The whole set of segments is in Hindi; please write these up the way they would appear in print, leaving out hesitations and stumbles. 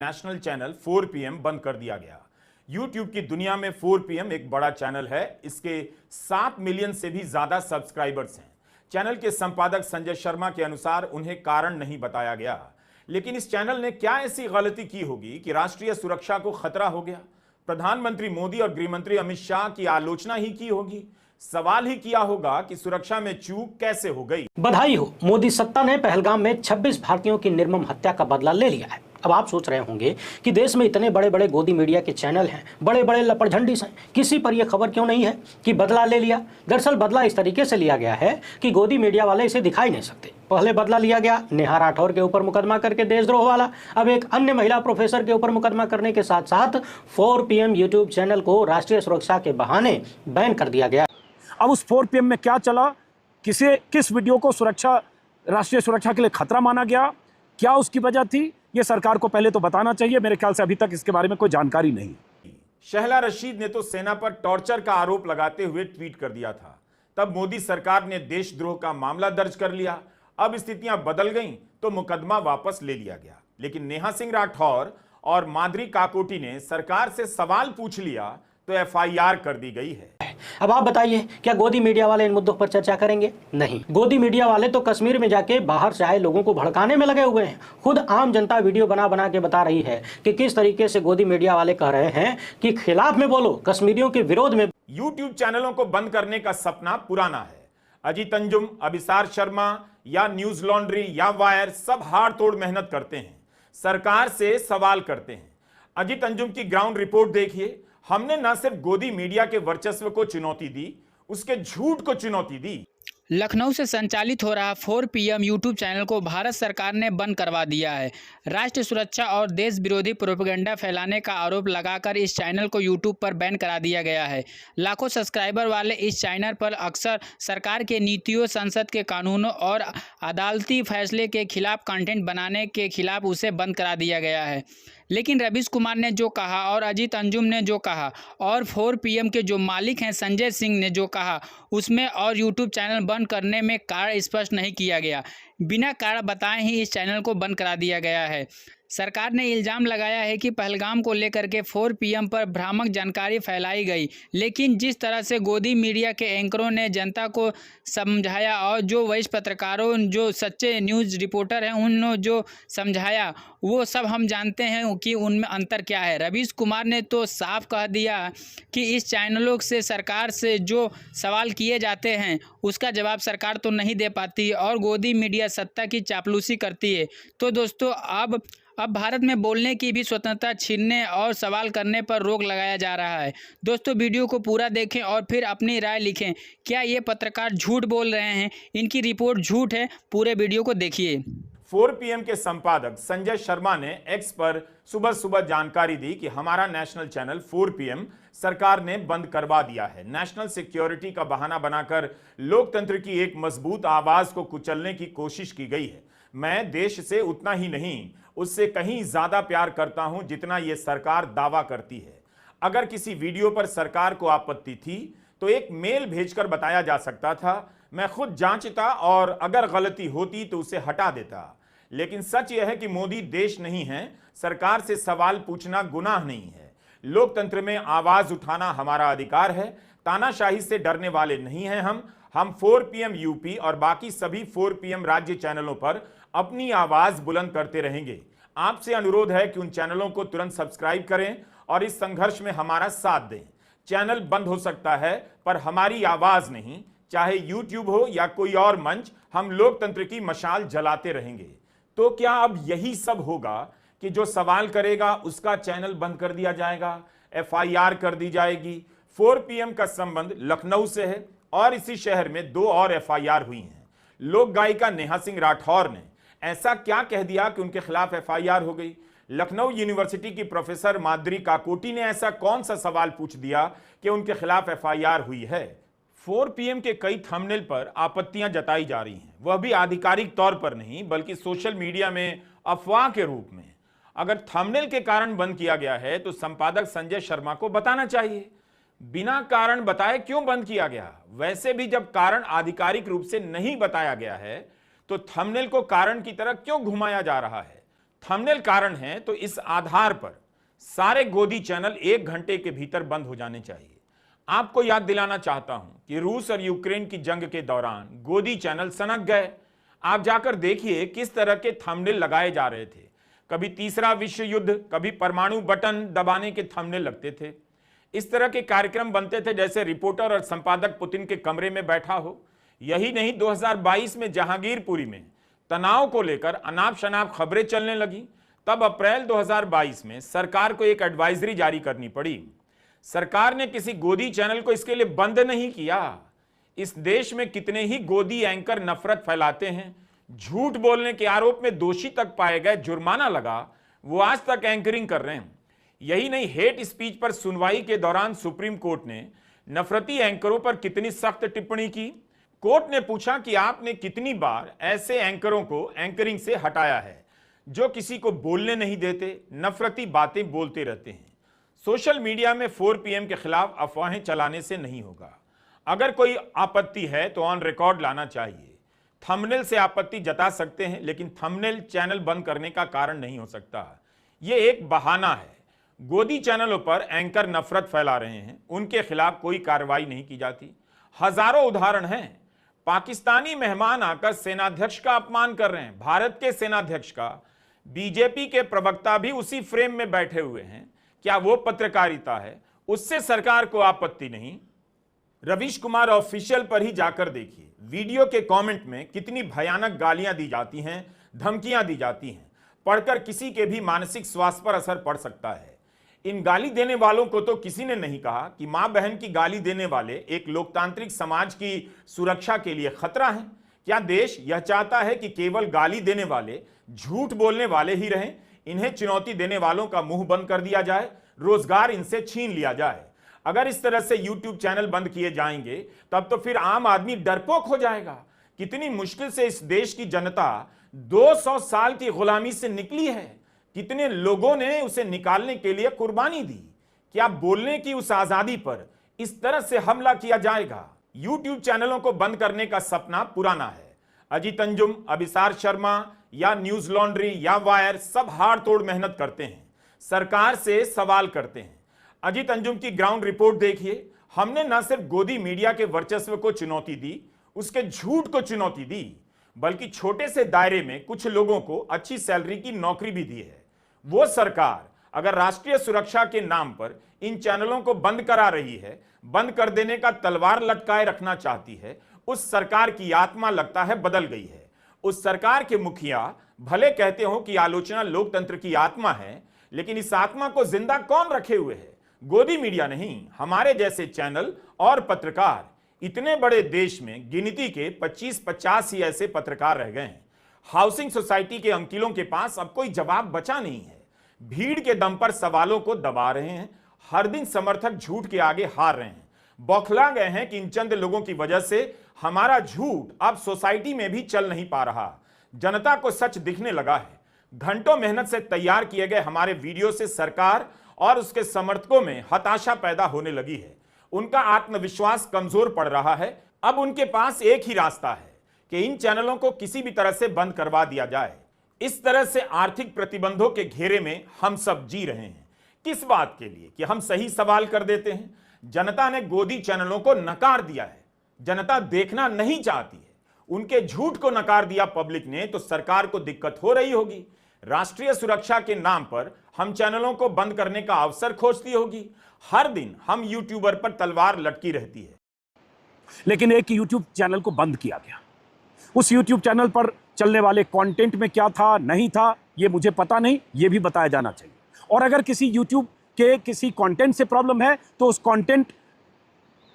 नेशनल चैनल 4 PM बंद कर दिया गया। YouTube की दुनिया में 4 PM एक बड़ा चैनल है। इसके 7 मिलियन से भी ज्यादा सब्सक्राइबर्स हैं। चैनल के संपादक संजय शर्मा के अनुसार उन्हें कारण नहीं बताया गया, लेकिन इस चैनल ने क्या ऐसी गलती की होगी कि राष्ट्रीय सुरक्षा को खतरा हो गया? प्रधानमंत्री मोदी और गृहमंत्री अमित शाह की आलोचना ही की होगी, सवाल ही किया होगा कि सुरक्षा में चूक कैसे हो गई। बधाई हो, मोदी सत्ता ने पहलगाम में 26 भारतीयों की निर्मम हत्या का बदला ले लिया है। अब आप सोच रहे होंगे कि देश में इतने बड़े बड़े गोदी मीडिया के चैनल हैं, बड़े बड़े लपड़झंडीस हैं, किसी पर यह खबर क्यों नहीं है कि बदला ले लिया। दरअसल बदला इस तरीके से लिया गया है कि गोदी मीडिया वाले इसे दिखाई नहीं सकते। पहले बदला लिया गया नेहा राठौर के ऊपर मुकदमा करके देशद्रोह वाला, अब एक अन्य महिला प्रोफेसर के ऊपर मुकदमा करने के साथ साथ 4 PM यूट्यूब चैनल को राष्ट्रीय सुरक्षा के बहाने बैन कर दिया गया। अब उस 4 PM में क्या चला, किस वीडियो को राष्ट्रीय सुरक्षा के लिए खतरा माना गया, क्या उसकी वजह थी, ये सरकार को पहले तो बताना चाहिए। मेरे ख्याल से अभी तक इसके बारे में कोई जानकारी नहीं। शहला रशीद ने तो सेना पर टॉर्चर का आरोप लगाते हुए ट्वीट कर दिया था। तब मोदी सरकार ने देशद्रोह का मामला दर्ज कर लिया। अब स्थितियां बदल गईं तो मुकदमा वापस ले लिया गया। लेकिन नेहा सिंह राठौर और माधुरी काकोटी ने सरकार से सवाल पूछ लिया तो FIR कर दी गई है। अब आप बताइए, क्या गोदी मीडिया वाले इन मुद्दों पर चर्चा करेंगे? नहीं, गोदी मीडिया वाले तो कश्मीर में जाके बाहर से आए लोगों को भड़काने में लगे हुए हैं। खुद आम जनता वीडियो बना बना के बता रही है कि किस तरीके से गोदी मीडिया वाले कह रहे हैं कि खिलाफ में बोलो, कश्मीरियों के विरोध में। यूट्यूब चैनलों को बंद करने का सपना पुराना है। अजीत अंजुम, अभिसार शर्मा या न्यूज लॉन्ड्री या वायर सब हाड़ तोड़ मेहनत करते हैं, सरकार से सवाल करते हैं। अजीत अंजुम की ग्राउंड रिपोर्ट देखिए। हमने न सिर्फ गोदी मीडिया के वर्चस्व को चुनौती दी, उसके झूठ को चुनौती दी। लखनऊ से संचालित हो रहा 4 PM यूट्यूब चैनल को भारत सरकार ने बंद करवा दिया है। राष्ट्र सुरक्षा और देश विरोधी प्रोपेगेंडा फैलाने का आरोप लगाकर इस चैनल को यूट्यूब पर बैन करा दिया गया है। लाखों सब्सक्राइबर वाले इस चैनल पर अक्सर सरकार के नीतियों, संसद के कानूनों और अदालती फैसले के खिलाफ कंटेंट बनाने के खिलाफ उसे बंद करा दिया गया है। लेकिन रवीश कुमार ने जो कहा और अजीत अंजुम ने जो कहा और 4 PM के जो मालिक हैं संजय सिंह ने जो कहा, उसमें और यूट्यूब चैनल बंद करने में कारण स्पष्ट नहीं किया गया। बिना कारण बताए ही इस चैनल को बंद करा दिया गया है। सरकार ने इल्ज़ाम लगाया है कि पहलगाम को लेकर के 4 PM पर भ्रामक जानकारी फैलाई गई, लेकिन जिस तरह से गोदी मीडिया के एंकरों ने जनता को समझाया और जो वरिष्ठ पत्रकारों, जो सच्चे न्यूज़ रिपोर्टर हैं, उन्होंने जो समझाया, वो सब हम जानते हैं कि उनमें अंतर क्या है। रवीश कुमार ने तो साफ कह दिया कि इस चैनलों से सरकार से जो सवाल किए जाते हैं उसका जवाब सरकार तो नहीं दे पाती और गोदी मीडिया सत्ता की चापलूसी करती है। तो दोस्तों, अब भारत में बोलने की भी स्वतंत्रता छीनने और सवाल करने पर रोक लगाया जा रहा है। दोस्तों, वीडियो को पूरा देखें और फिर अपनी राय लिखें। क्या ये पत्रकार झूठ बोल रहे हैं? इनकी रिपोर्ट झूठ है? पूरे वीडियो को देखिए। 4 PM के संपादक संजय शर्मा ने एक्स पर सुबह सुबह जानकारी दी कि हमारा नेशनल चैनल 4 PM सरकार ने बंद करवा दिया है। नेशनल सिक्योरिटी का बहाना बनाकर लोकतंत्र की एक मजबूत आवाज को कुचलने की कोशिश की गई है। मैं देश से उतना ही नहीं, उससे कहीं ज्यादा प्यार करता हूं जितना यह सरकार दावा करती है। अगर किसी वीडियो पर सरकार को आपत्ति थी तो एक मेल भेजकर बताया जा सकता था। मैं खुद जांचता और अगर गलती होती तो उसे हटा देता। लेकिन सच यह है कि मोदी देश नहीं है, सरकार से सवाल पूछना गुनाह नहीं है। लोकतंत्र में आवाज उठाना हमारा अधिकार है। तानाशाही से डरने वाले नहीं हैं हम 4 PM यूपी और बाकी सभी 4 PM राज्य चैनलों पर अपनी आवाज बुलंद करते रहेंगे। आपसे अनुरोध है कि उन चैनलों को तुरंत सब्सक्राइब करें और इस संघर्ष में हमारा साथ दें। चैनल बंद हो सकता है पर हमारी आवाज नहीं, चाहे यूट्यूब हो या कोई और मंच, हम लोकतंत्र की मशाल जलाते रहेंगे। तो क्या अब यही सब होगा कि जो सवाल करेगा उसका चैनल बंद कर दिया जाएगा, FIR कर दी जाएगी? 4 PM का संबंध लखनऊ से है और इसी शहर में 2 और FIR हुई हैं। लोक गायिका नेहा सिंह राठौर ने ऐसा क्या कह दिया कि उनके खिलाफ FIR हो गई? लखनऊ यूनिवर्सिटी की प्रोफेसर माधुरी काकोटी ने ऐसा कौन सा सवाल पूछ दिया कि उनके खिलाफ FIR हुई है? 4 PM के कई थंबनेल पर आपत्तियां जताई जा रही हैं, वह भी आधिकारिक तौर पर नहीं बल्कि सोशल मीडिया में अफवाह के रूप में। अगर थंबनेल के कारण बंद किया गया है तो संपादक संजय शर्मा को बताना चाहिए। बिना कारण बताए क्यों बंद किया गया? वैसे भी जब कारण आधिकारिक रूप से नहीं बताया गया है तो थंबनेल को कारण की तरह क्यों घुमाया जा रहा है? थंबनेल कारण है तो इस आधार पर सारे गोदी चैनल 1 घंटे के भीतर बंद हो जाने चाहिए। आपको याद दिलाना चाहता हूं कि रूस और यूक्रेन की जंग के दौरान गोदी चैनल सनक गए। आप जाकर देखिए किस तरह के थंबनेल लगाए जा रहे थे। कभी तीसरा विश्व युद्ध, कभी परमाणु बटन दबाने के थंबनेल लगते थे। इस तरह के कार्यक्रम बनते थे जैसे रिपोर्टर और संपादक पुतिन के कमरे में बैठा हो। यही नहीं, 2022 में जहांगीरपुरी में तनाव को लेकर अनाप शनाप खबरें चलने लगी। तब अप्रैल 2022 में सरकार को एक एडवाइजरी जारी करनी पड़ी। सरकार ने किसी गोदी चैनल को इसके लिए बंद नहीं किया। इस देश में कितने ही गोदी एंकर नफरत फैलाते हैं, झूठ बोलने के आरोप में दोषी तक पाए गए, जुर्माना लगा, वो आज तक एंकरिंग कर रहे हैं। यही नहीं, हेट स्पीच पर सुनवाई के दौरान सुप्रीम कोर्ट ने नफरती एंकरों पर कितनी सख्त टिप्पणी की। कोर्ट ने पूछा कि आपने कितनी बार ऐसे एंकरों को एंकरिंग से हटाया है जो किसी को बोलने नहीं देते, नफरती बातें बोलते रहते हैं। सोशल मीडिया में 4 PM के खिलाफ अफवाहें चलाने से नहीं होगा। अगर कोई आपत्ति है तो ऑन रिकॉर्ड लाना चाहिए। थंबनेल से आपत्ति जता सकते हैं, लेकिन थंबनेल चैनल बंद करने का कारण नहीं हो सकता। यह एक बहाना है। गोदी चैनलों पर एंकर नफरत फैला रहे हैं, उनके खिलाफ कोई कार्रवाई नहीं की जाती। हजारों उदाहरण हैं। पाकिस्तानी मेहमान आकर सेनाध्यक्ष का अपमान कर रहे हैं। भारत के सेनाध्यक्ष का बीजेपी के प्रवक्ता भी उसी फ्रेम में बैठे हुए हैं। क्या वो पत्रकारिता है? उससे सरकार को आपत्ति नहीं। रवीश कुमार ऑफिशियल पर ही जाकर देखिए, वीडियो के कमेंट में कितनी भयानक गालियां दी जाती हैं, धमकियां दी जाती हैं। पढ़कर किसी के भी मानसिक स्वास्थ्य पर असर पड़ सकता है। इन गाली देने वालों को तो किसी ने नहीं कहा कि मां बहन की गाली देने वाले एक लोकतांत्रिक समाज की सुरक्षा के लिए खतरा है। क्या देश यह चाहता है कि केवल गाली देने वाले, झूठ बोलने वाले ही रहें? इन्हें चुनौती देने वालों का मुंह बंद कर दिया जाए, रोजगार इनसे छीन लिया जाए। अगर इस तरह से YouTube चैनल बंद किए जाएंगे तब तो फिर आम आदमी डरपोक हो जाएगा। कितनी मुश्किल से इस देश की जनता 200 साल की गुलामी से निकली है। कितने लोगों ने उसे निकालने के लिए कुर्बानी दी। क्या बोलने की उस आजादी पर इस तरह से हमला किया जाएगा? YouTube चैनलों को बंद करने का सपना पुराना है। अजीत अंजुम, अभिसार शर्मा या न्यूज लॉन्ड्री या वायर सब हाड़ तोड़ मेहनत करते हैं, सरकार से सवाल करते हैं। अजीत अंजुम की ग्राउंड रिपोर्ट देखिए। हमने न सिर्फ गोदी मीडिया के वर्चस्व को चुनौती दी, उसके झूठ को चुनौती दी, बल्कि छोटे से दायरे में कुछ लोगों को अच्छी सैलरी की नौकरी भी दी है। वो सरकार अगर राष्ट्रीय सुरक्षा के नाम पर इन चैनलों को बंद करा रही है, बंद कर देने का तलवार लटकाए रखना चाहती है, उस सरकार की आत्मा लगता है बदल गई है। उस सरकार के मुखिया भले कहते हो कि आलोचना लोकतंत्र की आत्मा है, लेकिन इस आत्मा को जिंदा कौन रखे हुए है? गोदी मीडिया नहीं, हमारे जैसे चैनल और पत्रकार। इतने बड़े देश में गिनती के 25-50 ही ऐसे पत्रकार रह गए हैं। हाउसिंग सोसाइटी के अंकिलों के पास अब कोई जवाब बचा नहीं है। भीड़ के दम पर सवालों को दबा रहे हैं। हर दिन समर्थक झूठ के आगे हार रहे हैं। बौखला गए हैं कि इन चंद लोगों की वजह से हमारा झूठ अब सोसाइटी में भी चल नहीं पा रहा। जनता को सच दिखने लगा है। घंटों मेहनत से तैयार किए गए हमारे वीडियो से सरकार और उसके समर्थकों में हताशा पैदा होने लगी है। उनका आत्मविश्वास कमजोर पड़ रहा है। अब उनके पास एक ही रास्ता है कि इन चैनलों को किसी भी तरह से बंद करवा दिया जाए। इस तरह से आर्थिक प्रतिबंधों के घेरे में हम सब जी रहे हैं। किस बात के लिए? कि हम सही सवाल कर देते हैं। जनता ने गोदी चैनलों को नकार दिया है। जनता देखना नहीं चाहती है। उनके झूठ को नकार दिया पब्लिक ने, तो सरकार को दिक्कत हो रही होगी। राष्ट्रीय सुरक्षा के नाम पर हम चैनलों को बंद करने का अवसर खोजती होगी। हर दिन हम यूट्यूबर पर तलवार लटकी रहती है। लेकिन एक यूट्यूब चैनल को बंद किया गया। उस यूट्यूब चैनल पर चलने वाले कंटेंट में क्या था नहीं था ये मुझे पता नहीं, ये भी बताया जाना चाहिए। और अगर किसी यूट्यूब के किसी कंटेंट से प्रॉब्लम है तो उस कंटेंट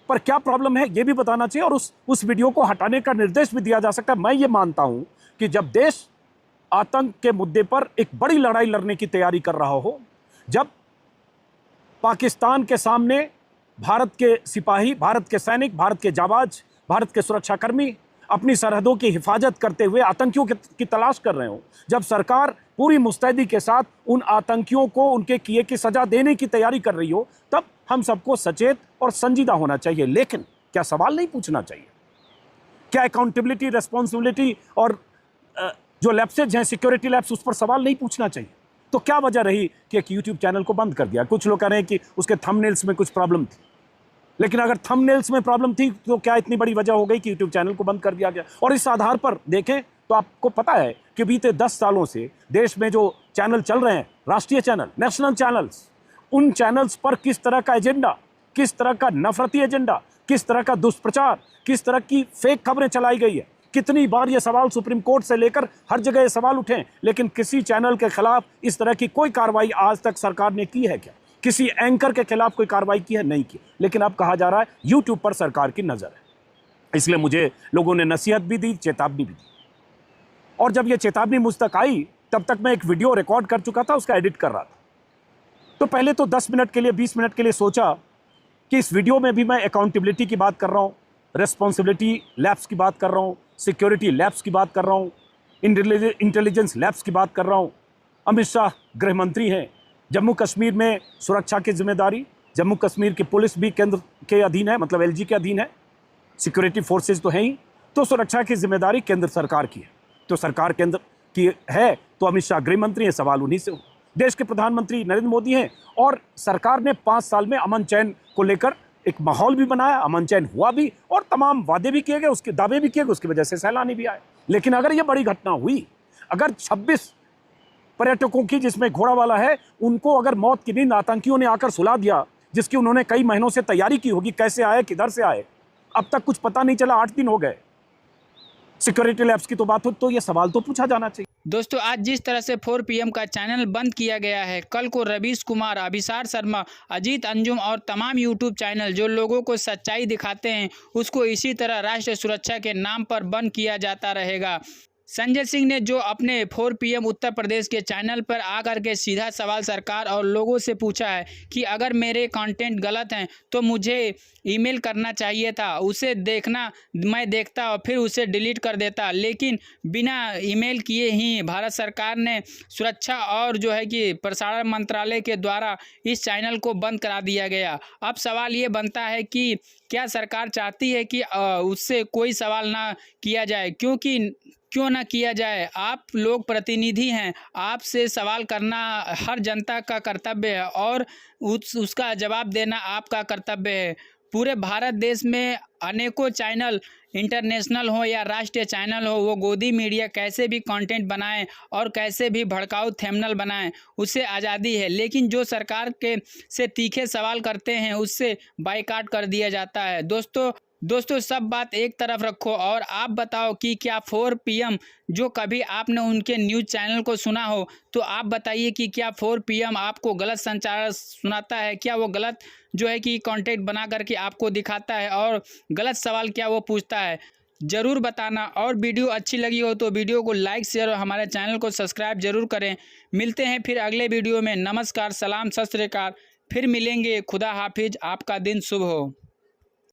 पर क्या प्रॉब्लम है ये भी बताना चाहिए और उस वीडियो को हटाने का निर्देश भी दिया जा सकता है। मैं ये मानता हूं कि जब देश आतंक के मुद्दे पर एक बड़ी लड़ाई लड़ने की तैयारी कर रहा हो, जब पाकिस्तान के सामने भारत के सिपाही, भारत के सैनिक, भारत के जाबाज, भारत के सुरक्षाकर्मी अपनी सरहदों की हिफाजत करते हुए आतंकियों की तलाश कर रहे हो, जब सरकार पूरी मुस्तैदी के साथ उन आतंकियों को उनके किए की सजा देने की तैयारी कर रही हो, तब हम सबको सचेत और संजीदा होना चाहिए। लेकिन क्या सवाल नहीं पूछना चाहिए? क्या अकाउंटेबिलिटी, रेस्पॉन्सिबिलिटी और जो लैप्सेज हैं, सिक्योरिटी लैप्स, उस पर सवाल नहीं पूछना चाहिए। तो क्या वजह रही कि एक यूट्यूब चैनल को बंद कर दिया? कुछ लोग कह रहे हैं कि उसके थंबनेल्स में कुछ प्रॉब्लम थी, लेकिन अगर थंबनेल्स में प्रॉब्लम थी तो क्या इतनी बड़ी वजह हो गई कि यूट्यूब चैनल को बंद कर दिया गया? और इस आधार पर देखें तो आपको पता है कि बीते 10 सालों से देश में जो चैनल चल रहे हैं, राष्ट्रीय चैनल, नेशनल चैनल्स, उन चैनल्स पर किस तरह का एजेंडा, किस तरह का नफरती एजेंडा, किस तरह का दुष्प्रचार, किस तरह की फेक खबरें चलाई गई है। कितनी बार ये सवाल सुप्रीम कोर्ट से लेकर हर जगह ये सवाल उठे, लेकिन किसी चैनल के खिलाफ इस तरह की कोई कार्रवाई आज तक सरकार ने की है क्या? किसी एंकर के खिलाफ कोई कार्रवाई की है? नहीं की। लेकिन अब कहा जा रहा है यूट्यूब पर सरकार की नजर है। इसलिए मुझे लोगों ने नसीहत भी दी, चेतावनी भी दी। और जब ये चेतावनी मुझ तक आई, तब तक मैं एक वीडियो रिकॉर्ड कर चुका था, उसका एडिट कर रहा था। तो पहले तो 10 मिनट के लिए, 20 मिनट के लिए सोचा कि इस वीडियो में भी मैं अकाउंटेबिलिटी की बात कर रहा हूँ, रिस्पॉन्सिबिलिटी लैब्स की बात कर रहा हूँ, सिक्योरिटी लैब्स की बात कर रहा हूँ, इंटेलिजेंस लैब्स की बात कर रहा हूँ। अमित शाह गृह मंत्री हैं, जम्मू कश्मीर में सुरक्षा की जिम्मेदारी, जम्मू कश्मीर की पुलिस भी केंद्र के अधीन है, मतलब एलजी के अधीन है, सिक्योरिटी फोर्सेज तो हैं ही, तो सुरक्षा की जिम्मेदारी केंद्र सरकार की है। तो सरकार केंद्र की है तो अमित शाह गृह मंत्री हैं, सवाल उन्हीं से हो। देश के प्रधानमंत्री नरेंद्र मोदी हैं और सरकार ने 5 साल में अमन चैन को लेकर एक माहौल भी बनाया, अमन चैन हुआ भी और तमाम वादे भी किए गए, उसके दावे भी किए गए, उसकी वजह से सैलानी भी आए। लेकिन अगर ये बड़ी घटना हुई, अगर 26 पर्यटकों की, जिसमें घोड़ा वाला है, उनको अगर मौत की नींद आतंकियों ने आकर सुला दिया, जिसकी उन्होंने कई महीनों से तैयारी की होगी, कैसे आए, किधर से आए, अब तक कुछ पता नहीं चला, 8 दिन हो गए। सिक्योरिटी लैब्स की तो बात हो, तो ये सवाल तो पूछा जाना चाहिए। दोस्तों, आज जिस तरह से 4 PM का चैनल बंद किया गया है, कल को रवीश कुमार, अभिसार शर्मा, अजीत अंजुम और तमाम यूट्यूब चैनल जो लोगों को सच्चाई दिखाते हैं, उसको इसी तरह राष्ट्रीय सुरक्षा के नाम पर बंद किया जाता रहेगा। संजय सिंह ने जो अपने 4 PM उत्तर प्रदेश के चैनल पर आकर के सीधा सवाल सरकार और लोगों से पूछा है कि अगर मेरे कंटेंट गलत हैं तो मुझे ईमेल करना चाहिए था, उसे देखना, मैं देखता और फिर उसे डिलीट कर देता, लेकिन बिना ईमेल किए ही भारत सरकार ने सुरक्षा और जो है कि प्रसारण मंत्रालय के द्वारा इस चैनल को बंद करा दिया गया। अब सवाल ये बनता है कि क्या सरकार चाहती है कि उससे कोई सवाल ना किया जाए? क्यों ना किया जाए? आप लोग प्रतिनिधि हैं, आपसे सवाल करना हर जनता का कर्तव्य है और उसका जवाब देना आपका कर्तव्य है। पूरे भारत देश में अनेकों चैनल, इंटरनेशनल हो या राष्ट्रीय चैनल हो, वो गोदी मीडिया कैसे भी कंटेंट बनाएं और कैसे भी भड़काऊ थंबनेल बनाएं, उससे आज़ादी है। लेकिन जो सरकार के से तीखे सवाल करते हैं, उससे बायकॉट कर दिया जाता है। दोस्तों सब बात एक तरफ रखो और आप बताओ कि क्या 4 PM जो कभी आपने उनके न्यूज़ चैनल को सुना हो, तो आप बताइए कि क्या 4 PM आपको गलत संचार सुनाता है? क्या वो गलत जो है कि कंटेंट बना करके आपको दिखाता है और गलत सवाल क्या वो पूछता है? ज़रूर बताना। और वीडियो अच्छी लगी हो तो वीडियो को लाइक, शेयर और हमारे चैनल को सब्सक्राइब जरूर करें। मिलते हैं फिर अगले वीडियो में। नमस्कार, सलाम, सत श्री अकाल। फिर मिलेंगे। खुदा हाफिज। आपका दिन शुभ हो।